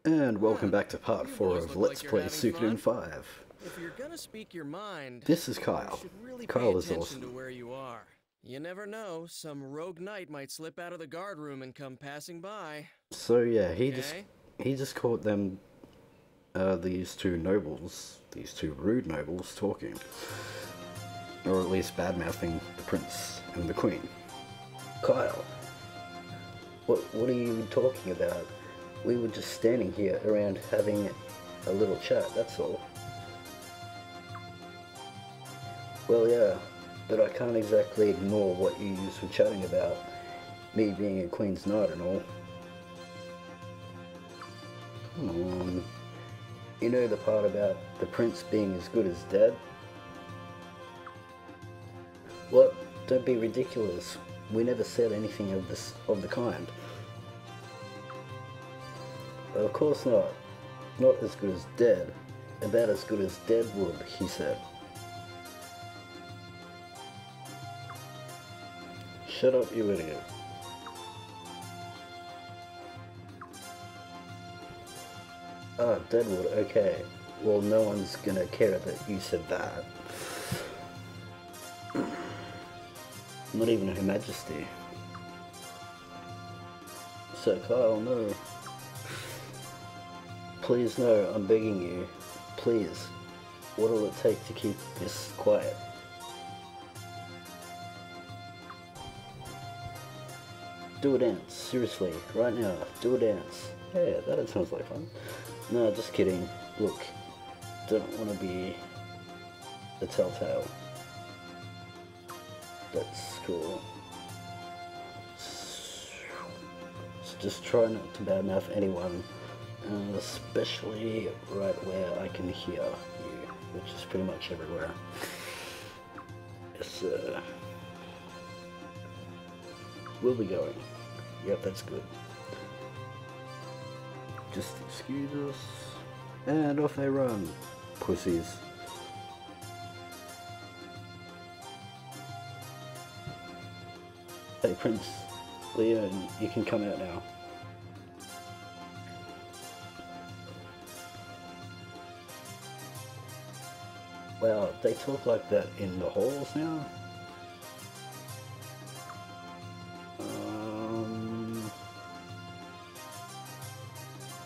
And welcome back to part You 4 boys of look Let's like Play you're having Suikoden fun. 5. If you're gonna speak your mind, This is Kyle. you should really Kyle pay is attention awesome. to where you are. You never know, some rogue knight might slip out of the guard room and come passing by. So yeah, he Okay? just caught them, these two nobles, these two rude nobles talking. Or at least bad-mouthing the prince and the queen. Kyle, what are you talking about? We were just standing here around having a little chat, that's all. Well, yeah, but I can't exactly ignore what you were chatting about, me being a Queen's Knight and all. Come on. You know the part about the prince being as good as dead? What? Don't be ridiculous. We never said anything of the kind. Of course not. Not as good as dead. About as good as dead would, he said. Shut up, you idiot. Ah, Deadwood, okay. Well, no one's gonna care that you said that. Not even Her Majesty. So, Kyle, no. Please, no, I'm begging you. Please. What'll it take to keep this quiet? Do a dance, seriously, right now, do a dance. Yeah, that sounds like fun. No, just kidding. Look, don't want to be a telltale. That's cool. So just try not to badmouth anyone, especially right where I can hear you, which is pretty much everywhere. Yes, we'll be going. Yep, that's good. Just excuse us. And off they run. Pussies. Hey, Prince Leon, you can come out now. Wow, they talk like that in the halls now?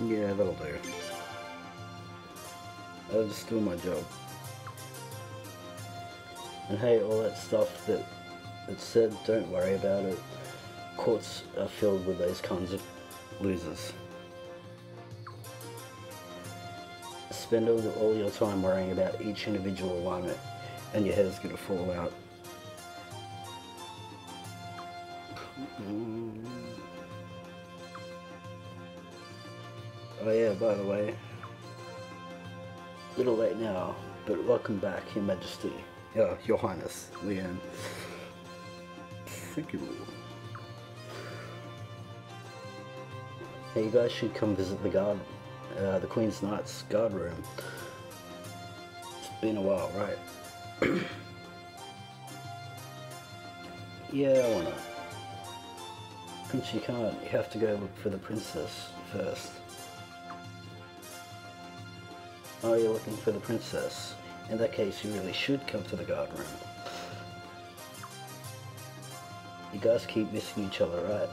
Yeah, that'll do. I'll just do my job. And hey, all that stuff that it said, don't worry about it. Courts are filled with those kinds of losers. Spend all your time worrying about each individual one and your head's gonna fall out. Oh yeah, by the way, little late now, but welcome back, Your Majesty. Your Highness, Leanne. Thank you. Hey, you guys should come visit the Queen's Knight's guard room. It's been a while, right? Yeah, I wanna. Prince, you can't. You have to go look for the princess first. Oh, you're looking for the princess. In that case, you really should come to the guard room. You guys keep missing each other, right?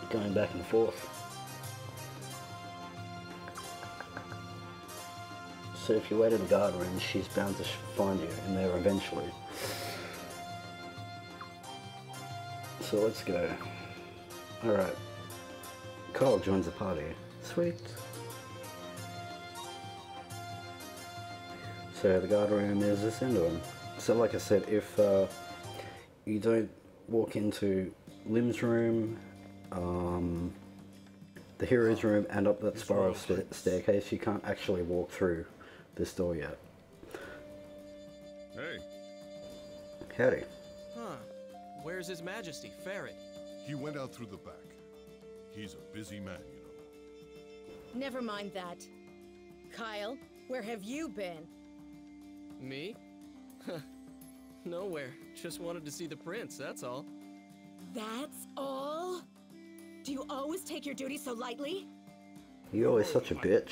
Going back and forth. So if you wait in the guard room, she's bound to find you in there eventually. So let's go. Alright. Kyle joins the party. Sweet. So the guard room is this end of him. So like I said, if you don't walk into Lim's room, the hero's room, and up that spiral staircase, you can't actually walk through this door yet. Hey. Howdy. Huh. Where's His Majesty, Ferret? He went out through the back. He's a busy man, you know. Never mind that. Kyle, where have you been? Me? Nowhere. Just wanted to see the prince, that's all. That's all? Do you always take your duty so lightly? You're always such a bitch.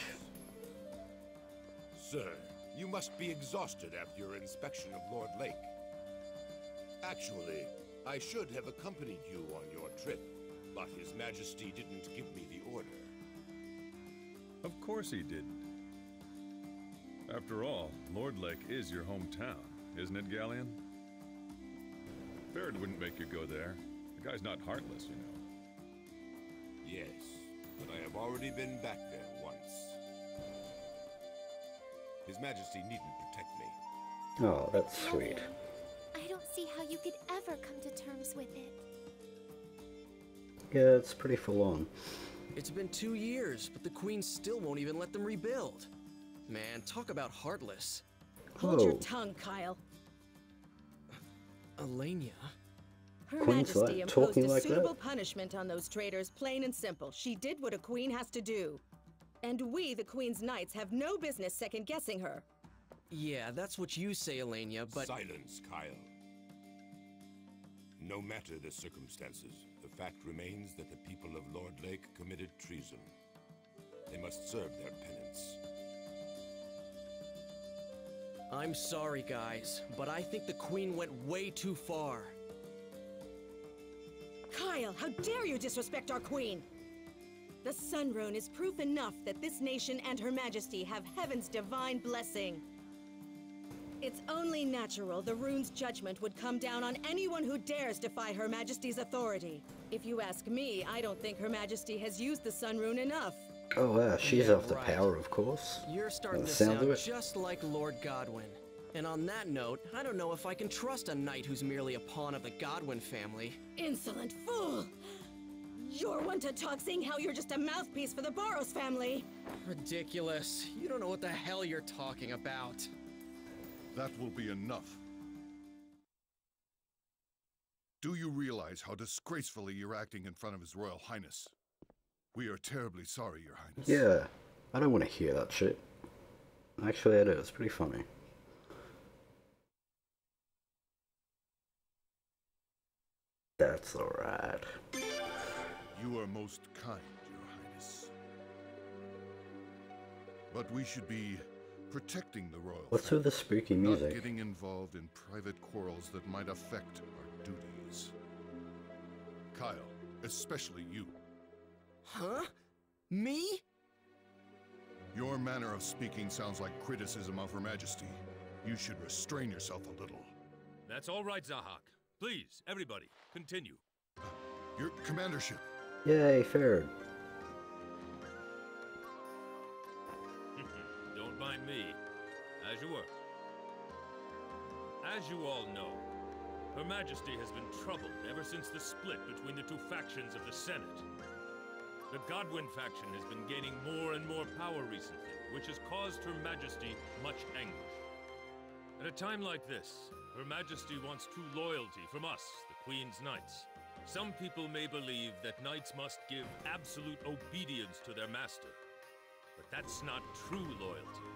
Sir, you must be exhausted after your inspection of Lord Lake. Actually, I should have accompanied you on your trip, but His Majesty didn't give me the order. Of course he didn't. After all, Lord Lake is your hometown, isn't it, Galleon? Farrod wouldn't make you go there. The guy's not heartless, you know. Yes, but I have already been back there once. His Majesty needn't protect me. Oh, that's sweet. I don't see how you could ever come to terms with it. Yeah, it's pretty full on. It's been 2 years, but the Queen still won't even let them rebuild. Man, talk about heartless. Hold your Whoa. tongue, Kyle. Alenia? Her Queen's like Majesty imposed talking a like suitable that? punishment on those traitors, plain and simple. She did what a queen has to do. And we, the Queen's Knights, have no business second-guessing her. Yeah, that's what you say, Alenia, but... Silence, Kyle. No matter the circumstances, the fact remains that the people of Lord Lake committed treason. They must serve their penance. I'm sorry, guys, but I think the Queen went way too far. Kyle, how dare you disrespect our queen! The Sun Rune is proof enough that this nation and Her Majesty have Heaven's divine blessing. It's only natural the rune's judgment would come down on anyone who dares defy Her Majesty's authority. If you ask me, I don't think Her Majesty has used the Sun Rune enough. Oh, she's Yeah, after right. power, of course. You're starting By to the sound sound of it. just like Lord Godwin. And on that note, I don't know if I can trust a knight who's merely a pawn of the Godwin family. Insolent fool! You're one to talk, seeing how you're just a mouthpiece for the Boros family. Ridiculous. You don't know what the hell you're talking about. That will be enough. Do you realize how disgracefully you're acting in front of His Royal Highness? We are terribly sorry, Your Highness. Yeah, I don't want to hear that shit. Actually, I do. It's pretty funny. That's alright. You are most kind, Your Highness. But we should be protecting the royal What's with the spooky not music? getting involved in private quarrels that might affect our duties. Kyle, especially you. Huh? Me? Your manner of speaking sounds like criticism of Her Majesty. You should restrain yourself a little. That's all right, Zahak. Please, everybody, continue. Your commandership. Yay, Farrod. Don't mind me. As you were. As you all know, Her Majesty has been troubled ever since the split between the two factions of the Senate. The Godwin faction has been gaining more and more power recently, which has caused Her Majesty much anguish. At a time like this, Her Majesty wants true loyalty from us, the Queen's Knights. Some people may believe that knights must give absolute obedience to their master. But that's not true loyalty.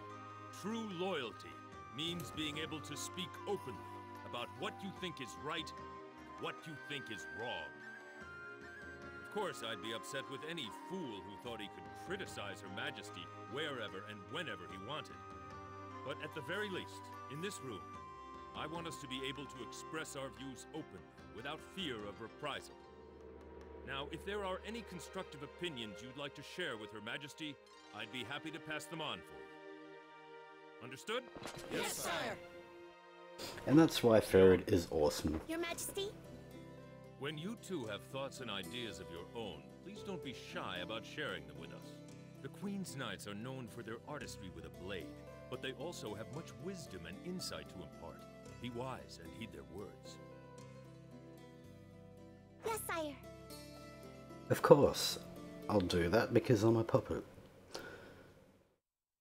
True loyalty means being able to speak openly about what you think is right, what you think is wrong. Of course, I'd be upset with any fool who thought he could criticize Her Majesty wherever and whenever he wanted. But at the very least, in this room, I want us to be able to express our views openly, without fear of reprisal. Now, if there are any constructive opinions you'd like to share with Her Majesty, I'd be happy to pass them on for you. Understood? Yes, sire. And that's why Farrod is awesome. Your Majesty? When you two have thoughts and ideas of your own, please don't be shy about sharing them with us. The Queen's Knights are known for their artistry with a blade, but they also have much wisdom and insight to impart. Be wise and heed their words. Yes, sire. Of course, I'll do that because I'm a puppet.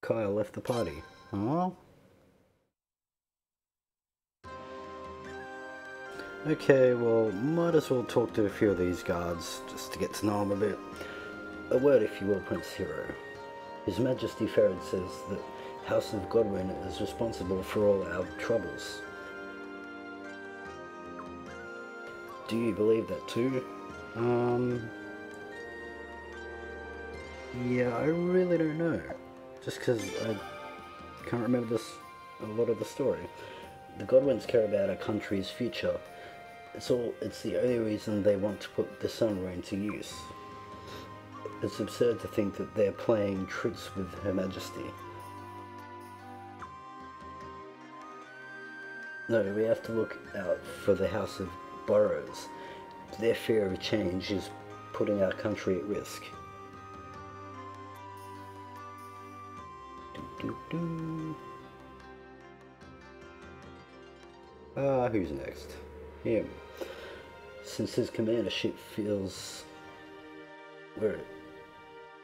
Kyle left the party. Oh? Okay, well, might as well talk to a few of these guards, just to get to know them a bit. A word, if you will, Prince Hero. His Majesty Farrod says that House of Godwin is responsible for all our troubles. Do you believe that too? Yeah, I really don't know. Just because I can't remember a lot of the story. The Godwins care about our country's future. It's the only reason they want to put the Sun Rune to use. It's absurd to think that they're playing tricks with Her Majesty. No, we have to look out for the House of Burrows. Their fear of change is putting our country at risk. Who's next? Him. Since his commandership feels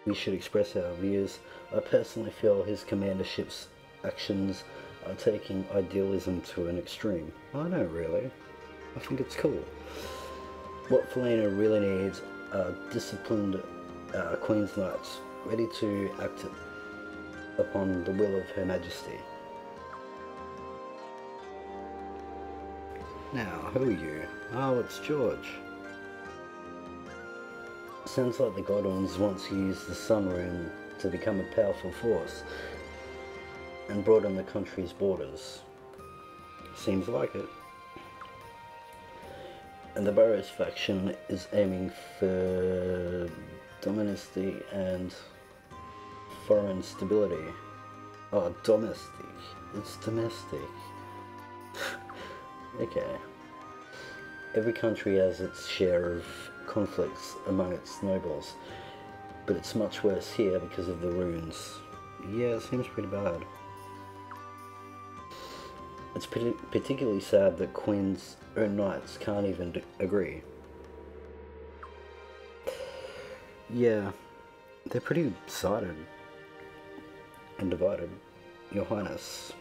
we should express our views, I personally feel his commandership's actions are taking idealism to an extreme. I don't really. I think it's cool. What Felina really needs are disciplined Queen's Knights, ready to act upon the will of Her Majesty. Now, who are you? Oh, it's George. Sounds like the Godwins once used the Sun Rune to become a powerful force and broaden the country's borders. Seems like it. And the Burrows faction is aiming for domestic and foreign stability. Oh, domestic. It's domestic. Okay. Every country has its share of conflicts among its nobles, but it's much worse here because of the runes. Yeah, it seems pretty bad. It's particularly sad that Queen's own knights can't even agree. Yeah, they're pretty sided and divided, Your Highness.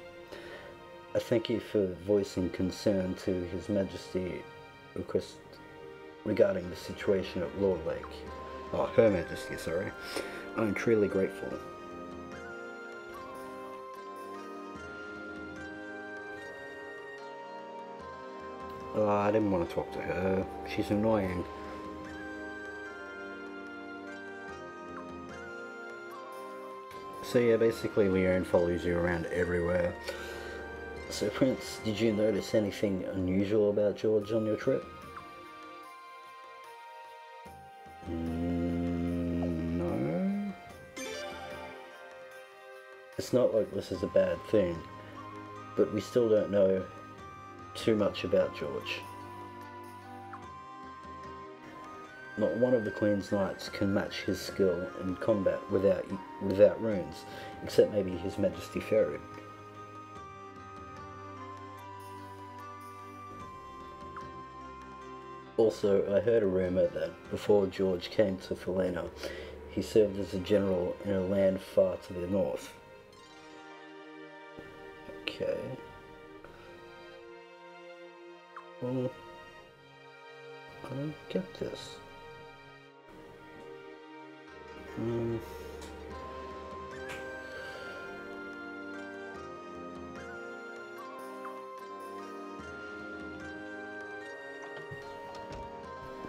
I thank you for voicing concern to His Majesty request regarding the situation at Lord Lake. Oh, Her Majesty, sorry. I'm truly grateful. Oh, I didn't want to talk to her. She's annoying. So yeah, basically Leone follows you around everywhere. So Prince, did you notice anything unusual about George on your trip? No? It's not like this is a bad thing, but we still don't know too much about George. Not one of the Queen's Knights can match his skill in combat without runes, except maybe His Majesty Ferret. Also, I heard a rumour that before George came to Felina, he served as a general in a land far to the north. Okay. Well, I don't get this.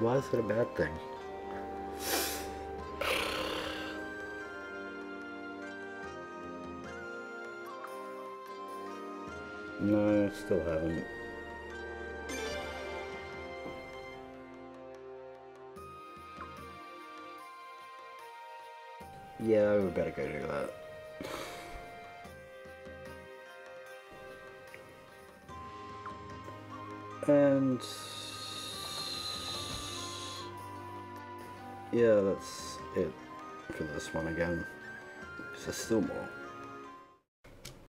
Why is it a bad thing? No, still haven't. Yeah, we better go do that. And yeah, that's it for this one again. There's still more.